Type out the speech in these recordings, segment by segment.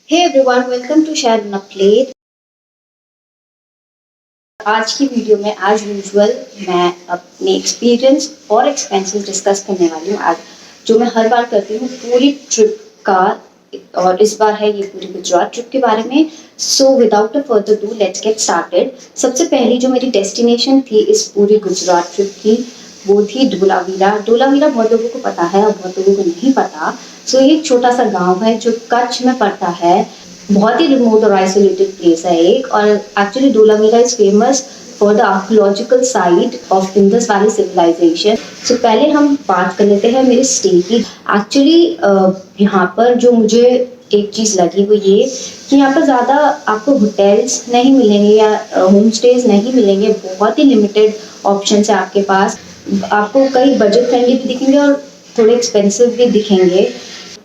Hey everyone, welcome to Share on a Plate। आज की video में एज यूजुअल मैं अपने एक्सपीरियंस और एक्सपेंसेस डिस्कस करने वाली हूँ। आज जो मैं हर बार करती हूँ पूरी ट्रिप का, और इस बार है ये पूरी गुजरात ट्रिप के बारे में। So without a further do let's get started. सबसे पहली जो मेरी डेस्टिनेशन थी इस पूरी गुजरात ट्रिप की वो थी धोलावीरा। धोलावीरा बहुत लोगों को पता है और बहुत लोगों को नहीं पता। सो ये एक छोटा सा गांव है जो कच्छ में पड़ता है। बहुत ही रिमोट और आइसोलेटेड प्लेस है एक। और actually Dholavira is famous for the archaeological site of Indus valley civilisation. So पहले हम बात कर लेते हैं मेरे स्टे की। एक्चुअली यहाँ पर जो मुझे एक चीज़ लगी वो ये कि यहाँ पर ज़्यादा आपको होटल्स नहीं मिलेंगे या होम स्टेज नहीं मिलेंगे। बहुत ही लिमिटेड ऑप्शन है आपके पास। आपको कई बजट फ्रेंडली भी दिखेंगे और थोड़े एक्सपेंसिव भी दिखेंगे।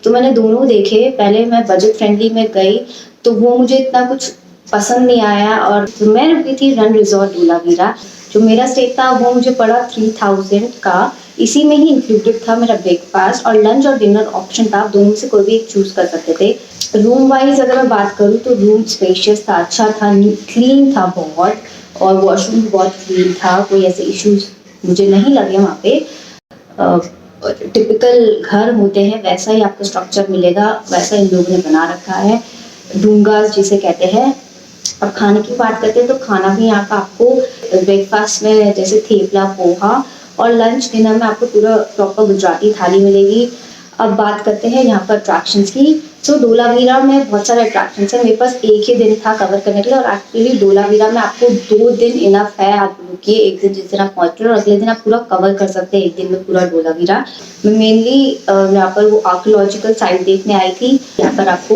तो मैंने दोनों देखे। पहले मैं बजट फ्रेंडली में गई तो वो मुझे इतना कुछ पसंद नहीं आया, और मैं रुकी थी रन रिजॉर्ट धोलावीरा। जो मेरा स्टे था वो मुझे पड़ा 3000 का। इसी में ही इंक्लूडेड था मेरा ब्रेकफास्ट और लंच और डिनर ऑप्शन था। आप दोनों से कोई भी एक चूज कर सकते थे। रूम वाइज अगर मैं बात करूँ तो रूम स्पेशियस था, अच्छा था, क्लीन था बहुत, और वॉशरूम भी बहुत क्लीन था। कोई ऐसे इश्यूज मुझे नहीं लगे वहाँ पे। टिपिकल घर होते हैं वैसा ही आपको स्ट्रक्चर मिलेगा, वैसा इन लोगों ने बना रखा है, डूंगास जिसे कहते हैं। और खाने की बात करते हैं तो खाना भी यहाँ का आपको ब्रेकफास्ट में जैसे थेपला, पोहा, और लंच डिनर में आपको पूरा प्रॉपर गुजराती थाली मिलेगी। अब बात करते हैं यहाँ पर अट्रैक्शंस की। सो धोलावीरा में बहुत सारे अट्रैक्शंस हैं। मेरे पास एक ही दिन था कवर करने के लिए, और एक्चुअली धोलावीरा में आपको 2 दिन इनफ है। आप रुकिए एक दिन, जिस दिन आप पहुँच रहे हो और अगले दिन आप पूरा कवर कर सकते हैं एक दिन में पूरा धोलावीरा। मैं मेनली यहाँ पर वो आर्कियोलॉजिकल साइट देखने आई थी। यहाँ पर आपको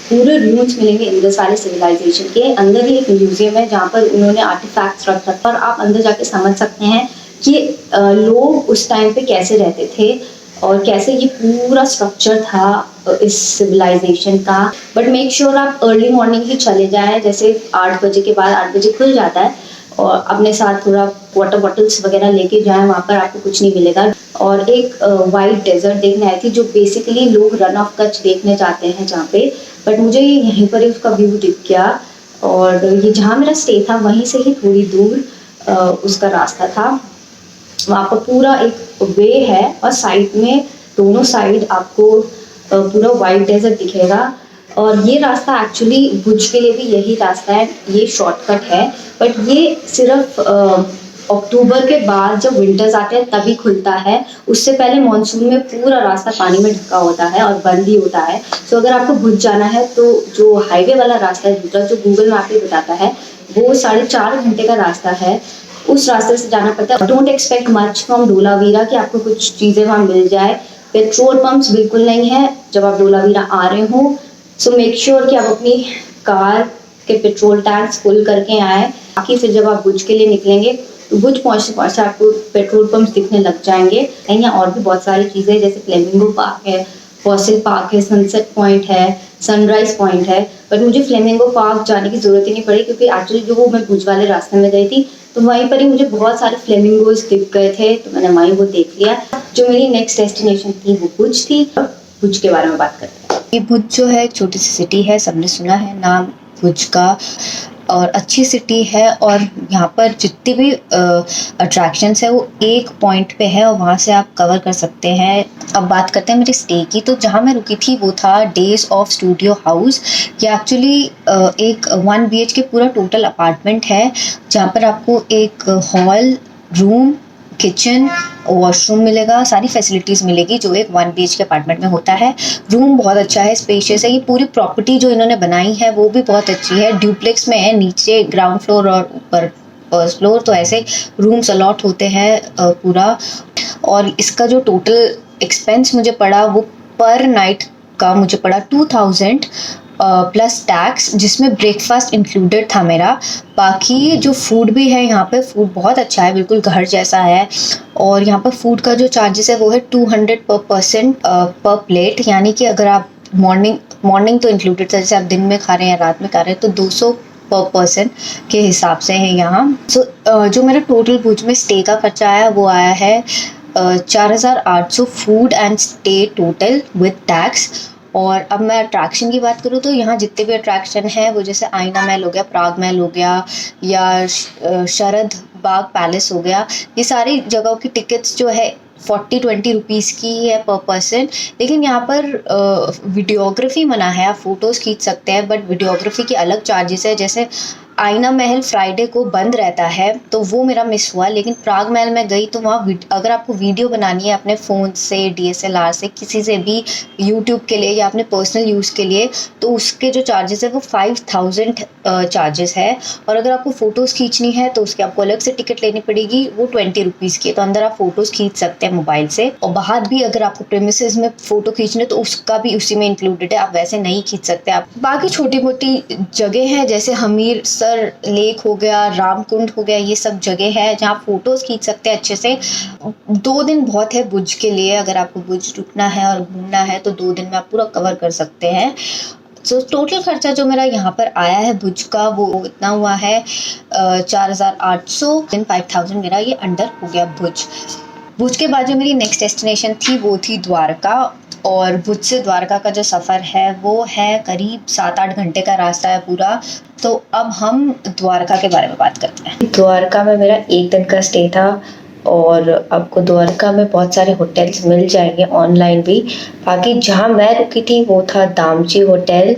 पूरे रूम्स मिलेंगे इंडस वैली सिविलाइजेशन के। अंदर ही एक म्यूजियम है जहाँ पर उन्होंने आर्टिफैक्ट्स रख रखा, और आप अंदर जाके समझ सकते हैं कि लोग उस टाइम पे कैसे रहते थे और कैसे ये पूरा स्ट्रक्चर था इस सिविलाइजेशन का। बट मेक श्योर आप अर्ली मॉर्निंग ही चले जाएं, जैसे 8 बजे के बाद, 8 बजे खुल जाता है। और अपने साथ थोड़ा वाटर बॉटल्स वगैरह लेके जाएं, वहाँ पर आपको कुछ नहीं मिलेगा। और एक वाइट डेजर्ट देखने आई थी जो बेसिकली लोग रन ऑफ कच्छ देखने जाते हैं जहाँ पे। बट मुझे यहीं पर ही उसका व्यू दिख गया। और ये जहाँ मेरा स्टे था वहीं से ही थोड़ी दूर उसका रास्ता था। वहाँ पर पूरा एक वे है और साइड में, दोनों साइड आपको पूरा वाइट डेजर्ट दिखेगा। और ये रास्ता एक्चुअली भुज के लिए भी यही रास्ता है, ये शॉर्टकट है। बट ये सिर्फ अक्टूबर के बाद जब विंटर्स आते हैं तभी खुलता है। उससे पहले मानसून में पूरा रास्ता पानी में ढका होता है और बंद ही होता है। सो अगर आपको भुज जाना है तो जो हाईवे वाला रास्ता है दूसरा, जो गूगल मैप पे बताता है, वो 4.5 घंटे का रास्ता है। उस रास्ते से जाना पड़ता है। Don't expect much from Dholavira कि आपको कुछ चीज़ें वहाँ मिल जाए। पेट्रोल पंप्स बिल्कुल नहीं है जब आप धोलावीरा आ रहे हो। सो मेक श्योर कि आप अपनी कार के पेट्रोल टैंक्स फुल करके आए, ताकि फिर जब आप भुज के लिए निकलेंगे तो भुज पहुँचते पहुँचते आपको पेट्रोल पंप्स दिखने लग जाएंगे। यहाँ और भी बहुत सारी चीज़ें जैसे फ्लेमिंगो पार्क है, फॉसिल पार्क है, सनसेट पॉइंट है, सनराइज पॉइंट है। बट मुझे फ्लेमिंगो पार्क जाने की जरूरत ही नहीं पड़ी, क्योंकि एक्चुअली जो वो मैं भुज वाले रास्ते में गई थी तो वहीं पर ही मुझे बहुत सारे फ्लेमिंगोज दिख गए थे, तो मैंने वहीं वो देख लिया। जो मेरी नेक्स्ट डेस्टिनेशन थी वो भुज थी। भुज के बारे में बात करते हैं। ये भुज जो है एक छोटी सी सिटी है, सबने सुना है नाम भुज का, और अच्छी सिटी है। और यहाँ पर जितनी भी अट्रैक्शंस है वो एक पॉइंट पे है और वहाँ से आप कवर कर सकते हैं। अब बात करते हैं मेरे स्टे की। तो जहाँ मैं रुकी थी वो था डेज ऑफ स्टूडियो हाउस। ये एक्चुअली एक 1 BHK पूरा टोटल अपार्टमेंट है, जहाँ पर आपको एक हॉल, रूम, किचन, वॉशरूम मिलेगा, सारी फैसिलिटीज़ मिलेगी जो एक 1 BHK अपार्टमेंट में होता है। रूम बहुत अच्छा है, स्पेशियस है। ये पूरी प्रॉपर्टी जो इन्होंने बनाई है वो भी बहुत अच्छी है। ड्यूप्लेक्स में है, नीचे ग्राउंड फ्लोर और ऊपर फर्स्ट फ्लोर, तो ऐसे रूम्स अलॉट होते हैं पूरा। और इसका जो टोटल एक्सपेंस मुझे पड़ा वो पर नाइट का मुझे पड़ा 2000 प्लस टैक्स, जिसमें ब्रेकफास्ट इंक्लूडेड था मेरा। बाकी जो फूड भी है यहाँ पे, फूड बहुत अच्छा है, बिल्कुल घर जैसा है। और यहाँ पर फूड का जो चार्जेस है वो है 200 पर पर्सन पर प्लेट। यानी कि अगर आप मॉर्निंग तो इंक्लूडेड था, जैसे आप दिन में खा रहे हैं या रात में खा रहे हैं, तो 200 पर पर्सन के हिसाब से है यहाँ। जो मेरा टोटल भुज में स्टे का खर्चा आया वो आया है 4800 food and stay total with tax. और अब मैं अट्रैक्शन की बात करूँ तो यहाँ जितने भी अट्रैक्शन हैं वो जैसे आईना महल हो गया, प्राग महल हो गया या शरद बाग पैलेस हो गया, ये सारी जगहों की टिकट्स जो है 40-20 रुपीज़ की ही है पर पर्सन। लेकिन यहाँ पर वीडियोग्राफी मना है, आप फ़ोटोज़ खींच सकते हैं बट वीडियोग्राफी के अलग चार्जेस है। जैसे आईना महल फ्राइडे को बंद रहता है तो वो मेरा मिस हुआ, लेकिन प्राग महल में गई तो वहाँ अगर आपको वीडियो बनानी है अपने फ़ोन से, DSLR से, किसी से भी, यूट्यूब के लिए या अपने पर्सनल यूज़ के लिए, तो उसके जो चार्जेस है वो 5000 चार्जेस है। और अगर आपको फ़ोटोज़ खींचनी है तो उसकी आपको अलग से टिकट लेनी पड़ेगी, वो 20 रुपीज़ की है। तो अंदर आप फ़ोटोज़ खींच सकते हैं मोबाइल से, और बाहर भी अगर आपको प्रेमिसेस में फ़ोटो खींचने तो उसका भी उसी में इंक्लूडेड है, आप वैसे नहीं खींच सकते। आप बाकी छोटी मोटी जगह हैं जैसे हमीर लेक हो गया, रामकुंड हो गया, ये सब जगह है जहाँ फोटोज खींच सकते हैं अच्छे से। 2 दिन बहुत है भुज के लिए, अगर आपको भुज रुकना है और घूमना है तो 2 दिन में आप पूरा कवर कर सकते हैं। तो टोटल खर्चा जो मेरा यहाँ पर आया है भुज का वो इतना हुआ है 4800, 5000 मेरा ये अंडर हो गया भुज। भुज के बाद जो मेरी नेक्स्ट डेस्टिनेशन थी वो थी द्वारका, और भुज से द्वारका का जो सफ़र है वो है करीब 7-8 घंटे का रास्ता है पूरा। तो अब हम द्वारका के बारे में बात करते हैं। द्वारका में मेरा 1 दिन का स्टे था, और आपको द्वारका में बहुत सारे होटल्स मिल जाएंगे ऑनलाइन भी। बाकी जहाँ मैं रुकी थी वो था दामची होटल।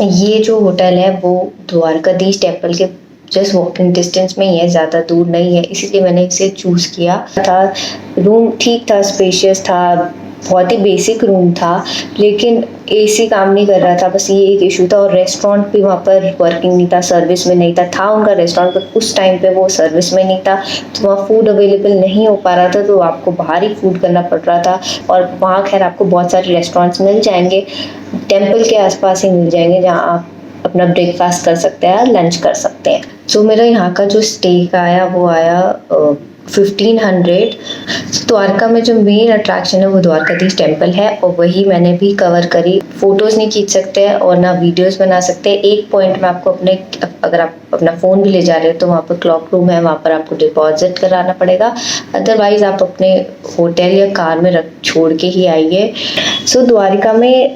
ये जो होटल है वो द्वारकाधीश टेम्पल के जस्ट वॉकिंग डिस्टेंस में ही है, ज़्यादा दूर नहीं है, इसीलिए मैंने इसे चूज़ किया था। रूम ठीक था, स्पेशियस था, बहुत ही बेसिक रूम था, लेकिन AC काम नहीं कर रहा था, बस ये एक इशू था। और रेस्टोरेंट भी वहाँ पर वर्किंग नहीं था, सर्विस में नहीं था उनका रेस्टोरेंट, पर उस टाइम पे वो सर्विस में नहीं था, तो वहाँ फूड अवेलेबल नहीं हो पा रहा था, तो आपको बाहर ही फूड करना पड़ रहा था। और वहाँ खैर आपको बहुत सारे रेस्टोरेंट्स मिल जाएंगे, टेम्पल के आसपास ही मिल जाएंगे, जहाँ आप अपना ब्रेकफास्ट कर सकते हैं, लंच कर सकते हैं। तो मेरा यहाँ का जो स्टे का आया वो आया 1500। द्वारका में जो मेन अट्रैक्शन है वो द्वारकाधीश टेम्पल है, और वही मैंने भी कवर करी। फोटोज़ नहीं खींच सकते हैं और ना वीडियोस बना सकते हैं। एक पॉइंट में आपको अगर आप अपना फ़ोन भी ले जा रहे हो तो वहाँ पर क्लॉक रूम है, वहाँ पर आपको डिपॉजिट कराना पड़ेगा, अदरवाइज़ आप अपने होटल या कार में छोड़ के ही आइए। सो द्वारका में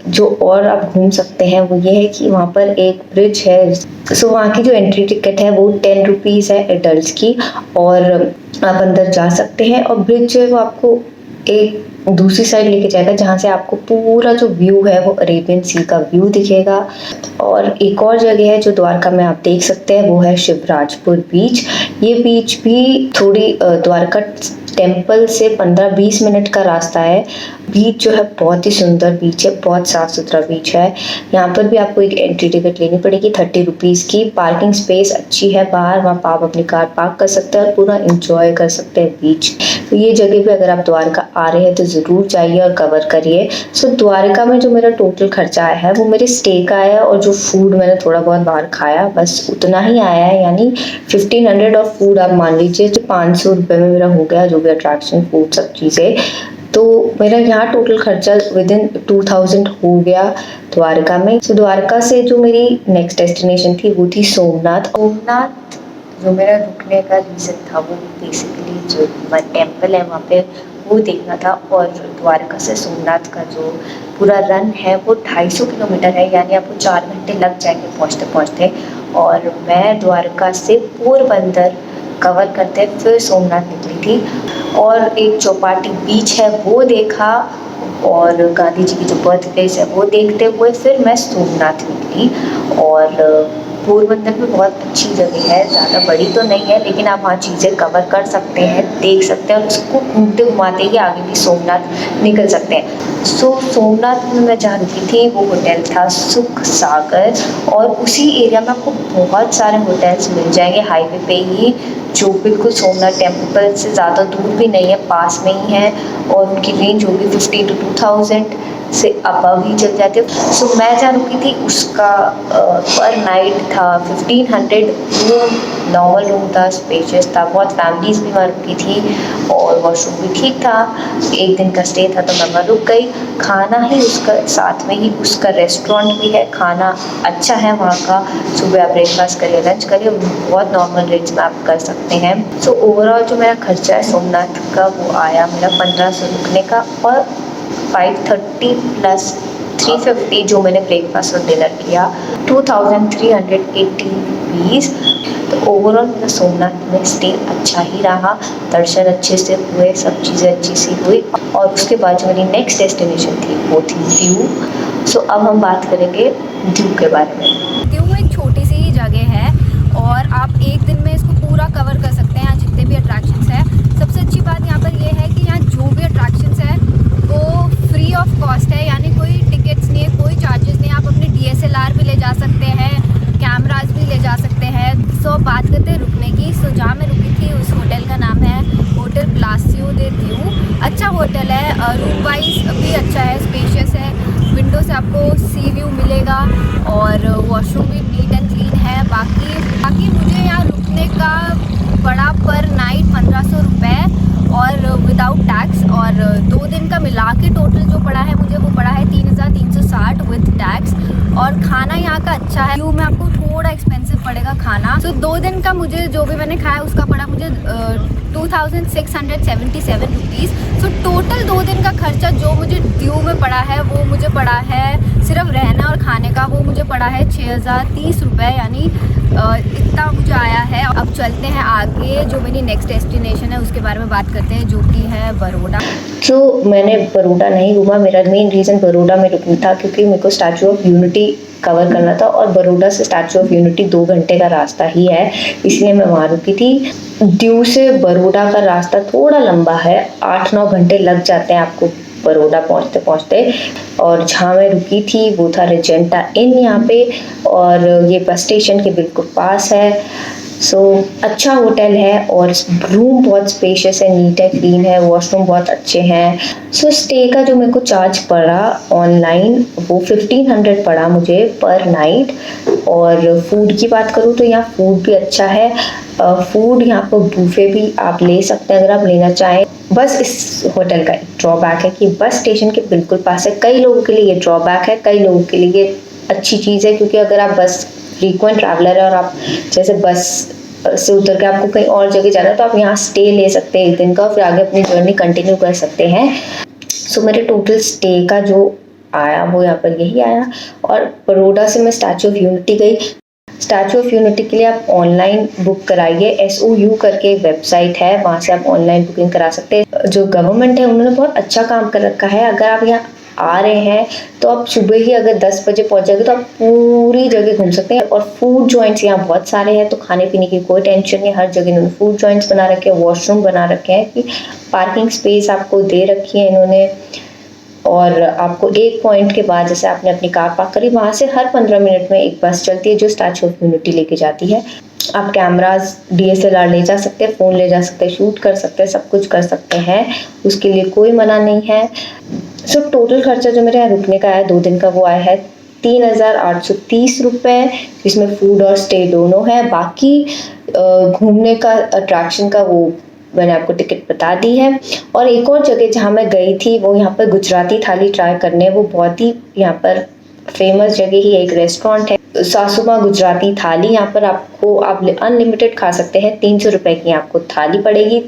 जो और आप घूम सकते हैं वो ये है कि वहाँ पर एक ब्रिज है। सो वहाँ की जो एंट्री टिकट है वो 10 रुपीज़ है एडल्ट की, और आप अंदर जा सकते हैं। और ब्रिज जो है वो आपको एक दूसरी साइड लेके जाएगा, जहाँ से आपको पूरा जो व्यू है वो अरेबियन सी का व्यू दिखेगा। और एक और जगह है जो द्वारका में आप देख सकते हैं वो है शिवराजपुर बीच। ये बीच भी थोड़ी द्वारका टेम्पल से 15-20 मिनट का रास्ता है। बीच जो है बहुत ही सुंदर बीच है, बहुत साफ सुथरा बीच है। यहाँ पर भी आपको एक एंट्री टिकट लेनी पड़ेगी 30 रुपीज़ की। पार्किंग स्पेस अच्छी है बाहर, वहाँ आप अपनी कार पार्क कर सकते हैं और पूरा इंजॉय कर सकते हैं बीच। तो ये जगह पे अगर आप द्वारका आ रहे हैं तो ज़रूर जाइए और कवर करिए। सो द्वारका में जो मेरा टोटल खर्चा आया है वो मेरे स्टे का आया, और जो फूड मैंने थोड़ा बहुत बाहर खाया बस उतना ही आया है, यानी 1500 और फूड आप मान लीजिए तो 500 रुपये में मेरा हो गया, जो भी अट्रैक्शन फूड सब चीज़ें। तो मेरा यहाँ टोटल खर्चा विदिन 2000 हो गया द्वारका में। सो द्वारका से जो मेरी नेक्स्ट डेस्टिनेशन थी वो थी सोमनाथ। सोमनाथ जो मेरा रुकने का रीज़न था वो बेसिकली जो टेम्पल है वहाँ पे वो देखना था। और द्वारका से सोमनाथ का जो पूरा रन है वो 250 किलोमीटर है, यानी आपको 4 घंटे लग जाएंगे पहुँचते पहुँचते। और मैं द्वारका से पोरबंदर कवर करते फिर सोमनाथ निकली थी, और एक चौपाटी बीच है वो देखा, और गांधी जी की जो बर्थ प्लेस है वो देखते हुए फिर मैं सोमनाथ निकली। और पोरबंदर भी बहुत अच्छी जगह है, ज़्यादा बड़ी तो नहीं है, लेकिन आप वहाँ चीज़ें कवर कर सकते हैं, देख सकते हैं, और उसको घूमते घुमाते ही आगे भी सोमनाथ निकल सकते हैं। सो सोमनाथ में मैं जहाँ रुकी थी वो होटल था सुख सागर, और उसी एरिया में आपको बहुत सारे होटल्स मिल जाएंगे हाईवे पे ही, जो बिल्कुल सोमनाथ टेम्पल से ज़्यादा दूर भी नहीं है, पास में ही है। और उनकी रेंज होगी 50 to 2000 से अबव ही चल जाते हो। सो मैं जहाँ रुकी थी उसका पर नाइट था 1500। रूम नॉर्मल रूम था, स्पेशियस था, बहुत फैमिलीज भी वहाँ रुकी थी, और वॉशरूम भी ठीक था। एक दिन का स्टे था तो मैं वहाँ रुक गई। खाना ही उसका साथ में ही उसका रेस्टोरेंट भी है, खाना अच्छा है वहाँ का। सुबह आप ब्रेकफास्ट करिए, लंच करिए, बहुत नॉर्मल रेंज में आप कर सकते हैं। सो ओवरऑल जो मेरा खर्चा है सोमनाथ का वो आया मेरा 1500 रुकने का, और 530 + 350 जो मैंने ब्रेकफास्ट और डिनर किया, 2380 रुपीज़। तो ओवरऑल मेरा सोमनाथ में स्टे अच्छा ही रहा, दर्शन अच्छे से हुए, सब चीज़ें अच्छी सी हुई। और उसके बाद जो मेरी नेक्स्ट डेस्टिनेशन थी वो थी दीव। सो अब हम बात करेंगे दीव के बारे में। दीव एक छोटी सी ही जगह है और आप एक दिन में इसको पूरा कवर कर सकते हैं। यहाँ जितने भी अट्रैक्शंस हैं, सबसे अच्छी बात यहाँ पर ये है कि यहाँ जो भी अट्रैक्शंस है वो फ्री ऑफ कॉस्ट है, यानी कोई टिकट्स नहीं है, कोई चार्जेस नहीं। आप अपने DSLR भी ले जा सकते हैं, कैमराज भी ले जा सकते हैं। सो बात करते हैं रुकने की। सो जहाँ मैं रुकी थी उस होटल का नाम है होटल प्लासियो दे दीव। अच्छा होटल है, रूम वाइज भी अच्छा है, स्पेशियस है, विंडो से आपको सी व्यू मिलेगा और वॉशरूम भी नीट एंड क्लीन है। बाकी मुझे यहाँ रुकने का पड़ा पर नाइट 1500 रुपये और विदाउट टैक्स, और 2 दिन का मिला के टोटल जो पड़ा है मुझे वो पड़ा है 3360 विद टैक्स। और खाना यहाँ का अच्छा है, व्यू में आपको थोड़ा एक्सपेंसिव पड़ेगा खाना। तो 2 दिन का मुझे जो भी मैंने खाया उसका पड़ा मुझे 2677 रुपीज़। सो टोटल 2 दिन का खर्चा जो मुझे दीव में पड़ा है वो मुझे पड़ा है सिर्फ रहना और खाने का, वो मुझे पड़ा है 6030 रुपये, यानी इतना मुझे आया है। अब चलते हैं आगे, जो मेरी नेक्स्ट डेस्टिनेशन है उसके बारे में बात करते हैं, जो कि है बरोडा। तो मैंने बरोडा नहीं घूमा, मेरा मेन रीज़न बरोडा में रुकना था क्योंकि मेरे को स्टैचू ऑफ यूनिटी कवर करना था और बरोडा से स्टैचू ऑफ यूनिटी 2 घंटे का रास्ता ही है, इसलिए मैं वहाँ रुकी थी। दीव से बरोडा का रास्ता थोड़ा लंबा है, 8-9 घंटे लग जाते हैं आपको बरोडा पहुँचते पहुँचते। और जहाँ मैं रुकी थी वो था रेजेंटा इन यहाँ पे, और ये बस स्टेशन के बिल्कुल पास है। सो अच्छा होटल है और रूम बहुत स्पेशियस है, नीट है, क्लीन है, वॉशरूम बहुत अच्छे हैं। सो स्टे का जो मेरे को चार्ज पड़ा ऑनलाइन वो 1500 पड़ा मुझे पर नाइट। और फूड की बात करूँ तो यहाँ फूड भी अच्छा है, फूड यहाँ पर बूफे भी आप ले सकते हैं अगर आप लेना चाहें। बस इस होटल का ड्रॉबैक है कि बस स्टेशन के बिल्कुल पास है। कई लोगों के लिए ये ड्रॉबैक है, कई लोगों के लिए अच्छी चीज़ है, क्योंकि अगर आप बस फ्रीक्वेंट ट्रैवलर है और आप जैसे बस से उतर के आपको कहीं और जगह जाना है तो आप यहाँ स्टे ले सकते हैं 1 दिन का, फिर आगे अपनी जर्नी कंटिन्यू कर सकते हैं। सो मेरे टोटल स्टे का जो आया वो यहाँ पर यही आया। और बरोडा से मैं स्टैचू ऑफ यूनिटी गई। स्टैचू ऑफ यूनिटी के लिए आप ऑनलाइन बुक कराइए, SOU करके एक वेबसाइट है, वहाँ से आप ऑनलाइन बुकिंग करा सकते हैं। जो गवर्नमेंट है उन्होंने बहुत अच्छा काम कर रखा है। अगर आप यहाँ आ रहे हैं तो आप सुबह ही अगर 10 बजे पहुंच जाएंगे तो आप पूरी जगह घूम सकते हैं। और फूड जॉइंट्स यहाँ बहुत सारे हैं, तो खाने पीने की कोई टेंशन नहीं। हर जगह इन्होंने फूड जॉइंट्स बना रखे हैं, वॉशरूम बना रखे हैं, कि पार्किंग स्पेस आपको दे रखी है इन्होंने। और आपको एक पॉइंट के बाद जैसे आपने अपनी कार पार्क करी, वहाँ से हर 15 मिनट में एक बस चलती है जो स्टैचू ऑफ यूनिटी लेके जाती है। आप कैमराज, DSLR ले जा सकते हैं, फ़ोन ले जा सकते हैं, शूट कर सकते हैं, सब कुछ कर सकते हैं, उसके लिए कोई मना नहीं है। सो टोटल खर्चा जो मेरे यहाँ रुकने का है 2 दिन का वो आया है 3830 रुपये, जिसमें फूड और स्टे दोनों है। बाकी घूमने का अट्रैक्शन का वो मैंने आपको टिकट बता दी है। और एक और जगह जहाँ मैं गई थी वो यहाँ पर गुजराती थाली ट्राई करने, वो बहुत ही यहाँ पर फेमस जगह ही एक रेस्टोरेंट है, सासुमा गुजराती थाली। यहाँ पर आपको आप अनलिमिटेड खा सकते हैं, 300 रुपये की आपको थाली पड़ेगी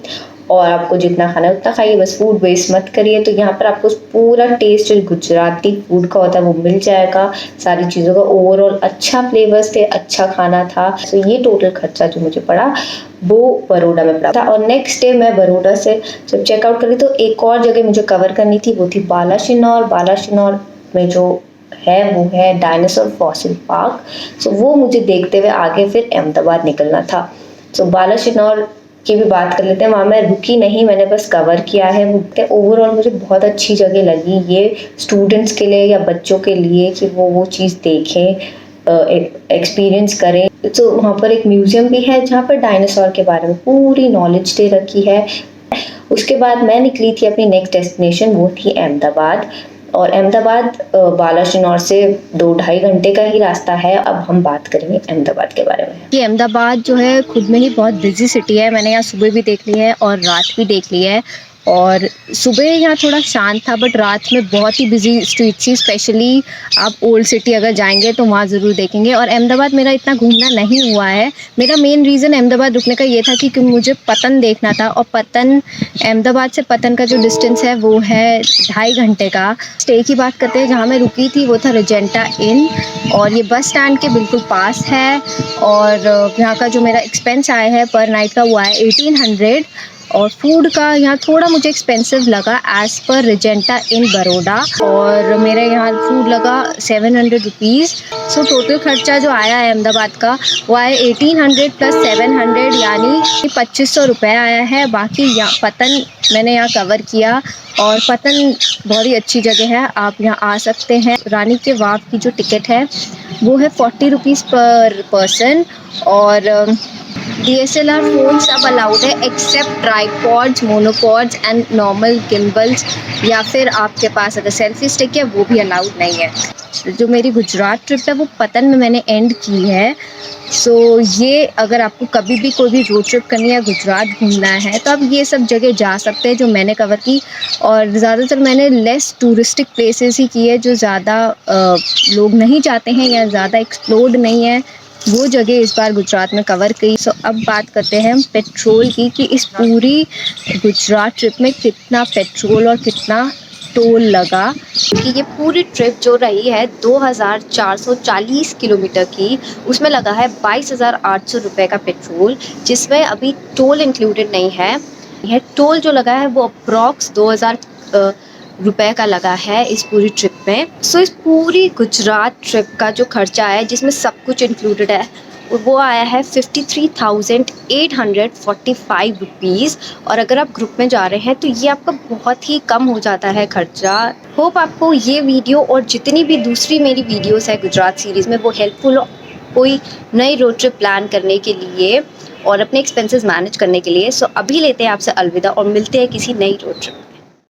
और आपको जितना खाना है उतना खाइए, बस फूड वेस्ट मत करिए। तो यहाँ पर आपको पूरा टेस्ट जो गुजराती फूड का होता है वो मिल जाएगा, सारी चीज़ों का। ओवरऑल अच्छा फ्लेवर्स थे, अच्छा खाना था। तो ये टोटल खर्चा जो मुझे पड़ा वो बरोडा में पड़ा था। और नेक्स्ट डे मैं बरोडा से जब चेकआउट करी तो एक और जगह मुझे कवर करनी थी, वो थी बालाशिनौर। बालाशिनौर में जो है वो है डायनासोर फॉसिल पार्क। सो वो मुझे देखते हुए आगे फिर अहमदाबाद निकलना था। सो बालाशिनौर की भी बात कर लेते हैं। वहाँ मैं रुकी नहीं, मैंने बस कवर किया है। ओवरऑल मुझे बहुत अच्छी जगह लगी ये स्टूडेंट्स के लिए या बच्चों के लिए, कि वो चीज़ देखें, एक्सपीरियंस करें। तो वहाँ पर एक म्यूज़ियम भी है जहाँ पर डायनासोर के बारे में पूरी नॉलेज दे रखी है। उसके बाद मैं निकली थी अपनी नेक्स्ट डेस्टिनेशन, वो थी अहमदाबाद। और अहमदाबाद बालाशिनौर से 2-2.5 घंटे का ही रास्ता है। अब हम बात करेंगे अहमदाबाद के बारे में। कि अहमदाबाद जो है खुद में ही बहुत बिजी सिटी है। मैंने यहाँ सुबह भी देख ली है और रात भी देख ली है, और सुबह यहाँ थोड़ा शांत था, बट रात में बहुत ही बिजी स्ट्रीट थी। स्पेशली आप ओल्ड सिटी अगर जाएंगे तो वहाँ ज़रूर देखेंगे। और अहमदाबाद मेरा इतना घूमना नहीं हुआ है। मेरा मेन रीज़न अहमदाबाद रुकने का ये था कि मुझे पतन देखना था, और पतन, अहमदाबाद से पतन का जो डिस्टेंस है वो है 2.5 घंटे का। स्टे की बात करते हैं, जहाँ मैं रुकी थी वो था रिजेंटा इन, और ये बस स्टैंड के बिल्कुल पास है। और यहाँ का जो मेरा एक्सपेंस आया है पर नाइट का वो आया 1800, और फूड का यहाँ थोड़ा मुझे एक्सपेंसिव लगा एज़ पर रिजेंटा इन बड़ौदा, और मेरे यहाँ फूड लगा 700 रुपीज़। सो टोटल खर्चा जो आया है अहमदाबाद का वो आया 1800 प्लस 700, यानी 2500 रुपये आया है। बाकी यहाँ पतन मैंने यहाँ कवर किया, और पतन बहुत ही अच्छी जगह है, आप यहाँ आ सकते हैं। रानी के वाव की जो टिकट है वो है 40 रुपीज़ पर पर्सन, और DSLR फ़ोन सब अलाउड है except tripods, monopods and normal gimbals, या फिर आपके पास अगर सेल्फी स्टिक है वो भी अलाउड नहीं है। जो मेरी गुजरात ट्रिप है वो पतन में मैंने एंड की है। सो ये अगर आपको कभी भी कोई भी रोड ट्रिप करनी है, गुजरात घूमना है, तो आप ये सब जगह जा सकते हैं जो मैंने कवर की। और ज़्यादातर मैंने लेस टूरिस्टिक प्लेसेस ही की है, जो ज़्यादा लोग नहीं जाते हैं या ज़्यादा एक्सप्लोर्ड नहीं है, वो जगह इस बार गुजरात में कवर की। सो अब बात करते हैं हम पेट्रोल की, कि इस पूरी गुजरात ट्रिप में कितना पेट्रोल और कितना टोल लगा। कि ये पूरी ट्रिप जो रही है 2440 किलोमीटर की, उसमें लगा है 22,800 रुपये का पेट्रोल, जिसमें अभी टोल इंक्लूडेड नहीं है। यह टोल जो लगा है वो अप्रॉक्स 2000 रुपये का लगा है इस पूरी ट्रिप में। सो इस पूरी गुजरात ट्रिप का जो खर्चा है, जिसमें सब कुछ इंक्लूडेड है, वो आया है 53,845 रुपीज़। और अगर आप ग्रुप में जा रहे हैं तो ये आपका बहुत ही कम हो जाता है खर्चा। होप आपको ये वीडियो और जितनी भी दूसरी मेरी वीडियोस है गुजरात सीरीज़ में वो हेल्पफुल हो, कोई नई रोड ट्रिप प्लान करने के लिए और अपने एक्सपेंसेस मैनेज करने के लिए। सो अभी लेते हैं आपसे अलविदा और मिलते हैं किसी नई रोड ट्रिप।